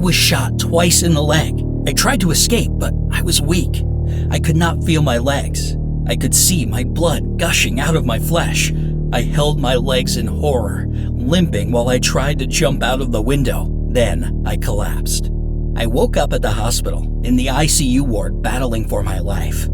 was shot twice in the leg. I tried to escape, but I was weak. I could not feel my legs. I could see my blood gushing out of my flesh. I held my legs in horror, limping while I tried to jump out of the window. Then I collapsed. I woke up at the hospital, in the ICU ward, battling for my life.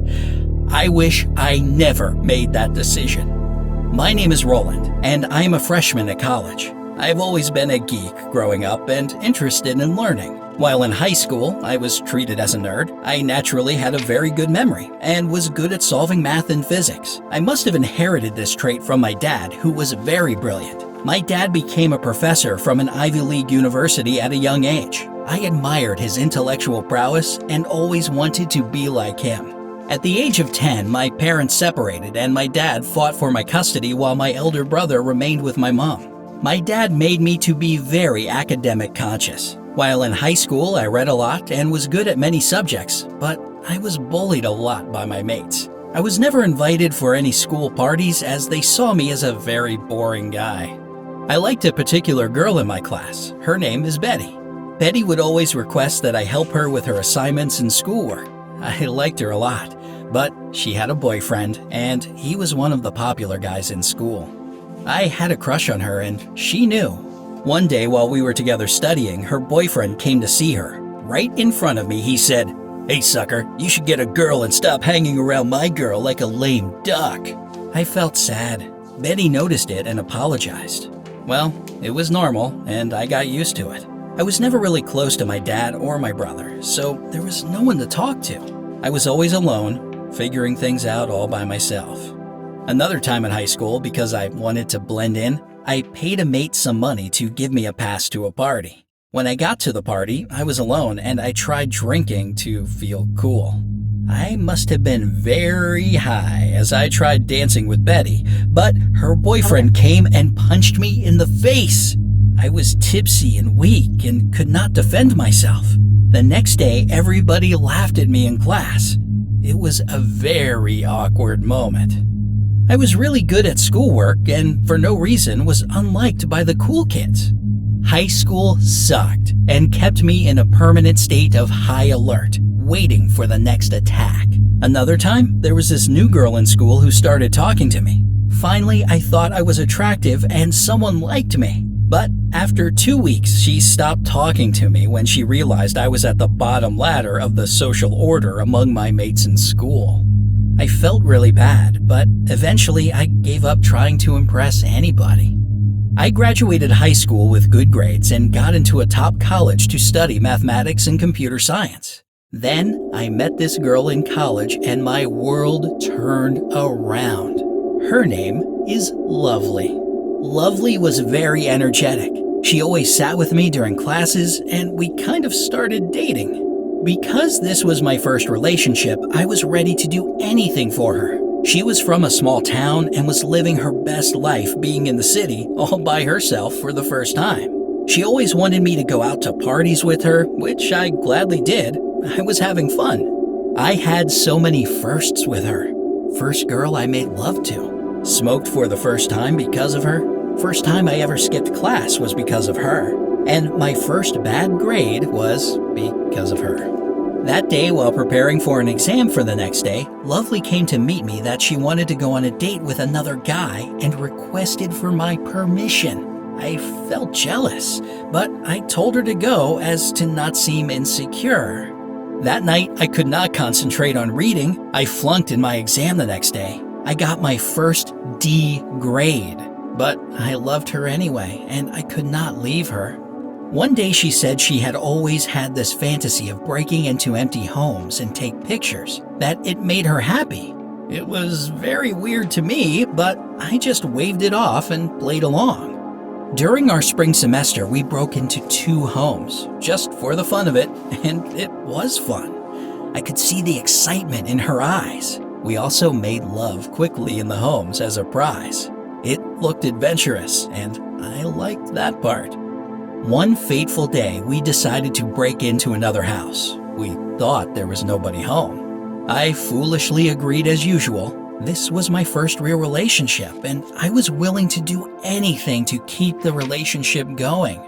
I wish I never made that decision. My name is Roland, and I am a freshman at college. I've always been a geek growing up and interested in learning. While in high school, I was treated as a nerd. I naturally had a very good memory and was good at solving math and physics. I must have inherited this trait from my dad, who was very brilliant. My dad became a professor from an Ivy League university at a young age. I admired his intellectual prowess and always wanted to be like him. At the age of 10, my parents separated and my dad fought for my custody while my elder brother remained with my mom. My dad made me to be very academic conscious. While in high school, I read a lot and was good at many subjects, but I was bullied a lot by my mates. I was never invited for any school parties as they saw me as a very boring guy. I liked a particular girl in my class. Her name is Betty. Betty would always request that I help her with her assignments and schoolwork. I liked her a lot, but she had a boyfriend and he was one of the popular guys in school. I had a crush on her and she knew. One day while we were together studying, her boyfriend came to see her. Right in front of me, he said, "Hey sucker, you should get a girl and stop hanging around my girl like a lame duck." I felt sad. Betty noticed it and apologized. Well, it was normal and I got used to it. I was never really close to my dad or my brother, so there was no one to talk to. I was always alone, figuring things out all by myself. Another time in high school, because I wanted to blend in, I paid a mate some money to give me a pass to a party. When I got to the party, I was alone and I tried drinking to feel cool. I must have been very high as I tried dancing with Betty, but her boyfriend came and punched me in the face. I was tipsy and weak and could not defend myself. The next day, everybody laughed at me in class. It was a very awkward moment. I was really good at schoolwork and for no reason was unliked by the cool kids. High school sucked and kept me in a permanent state of high alert, waiting for the next attack. Another time, there was this new girl in school who started talking to me. Finally, I thought I was attractive and someone liked me. But after 2 weeks, she stopped talking to me when she realized I was at the bottom ladder of the social order among my mates in school. I felt really bad, but eventually I gave up trying to impress anybody. I graduated high school with good grades and got into a top college to study mathematics and computer science. Then I met this girl in college and my world turned around. Her name is Lovely. Lovely was very energetic. She always sat with me during classes and we kind of started dating. Because this was my first relationship, I was ready to do anything for her. She was from a small town and was living her best life being in the city all by herself for the first time. She always wanted me to go out to parties with her, which I gladly did. I was having fun. I had so many firsts with her. First girl I made love to. Smoked for the first time because of her. First time I ever skipped class was because of her. And my first bad grade was because of her. That day, while preparing for an exam for the next day, Lovely came to meet me that she wanted to go on a date with another guy and requested for my permission. I felt jealous, but I told her to go as to not seem insecure. That night, I could not concentrate on reading. I flunked in my exam the next day. I got my first D grade, but I loved her anyway, and I could not leave her. One day she said she had always had this fantasy of breaking into empty homes and take pictures, that it made her happy. It was very weird to me, but I just waved it off and played along. During our spring semester, we broke into 2 homes, just for the fun of it, and it was fun. I could see the excitement in her eyes. We also made love quickly in the homes as a prize. It looked adventurous, and I liked that part. One fateful day, we decided to break into another house. We thought there was nobody home. I foolishly agreed as usual. This was my first real relationship, and I was willing to do anything to keep the relationship going.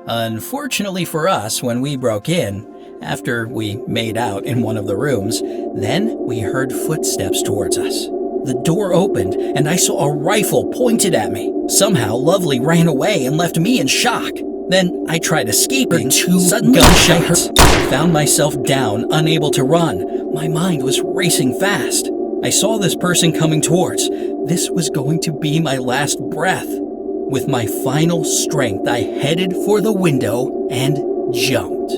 Unfortunately for us, when we broke in, after we made out in one of the rooms, then we heard footsteps towards us. The door opened and I saw a rifle pointed at me. Somehow, Lovely ran away and left me in shock. Then I tried escaping. Suddenly, gunshots. I found myself down, unable to run. My mind was racing fast. I saw this person coming towards. This was going to be my last breath. With my final strength, I headed for the window and jumped.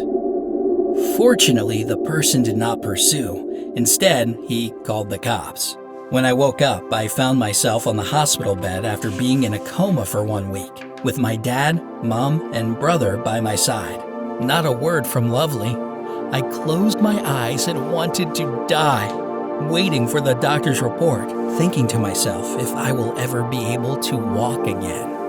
Fortunately, the person did not pursue. Instead, he called the cops. When I woke up, I found myself on the hospital bed after being in a coma for 1 week, with my dad, mom, and brother by my side. Not a word from Lovely. I closed my eyes and wanted to die, waiting for the doctor's report, thinking to myself if I will ever be able to walk again.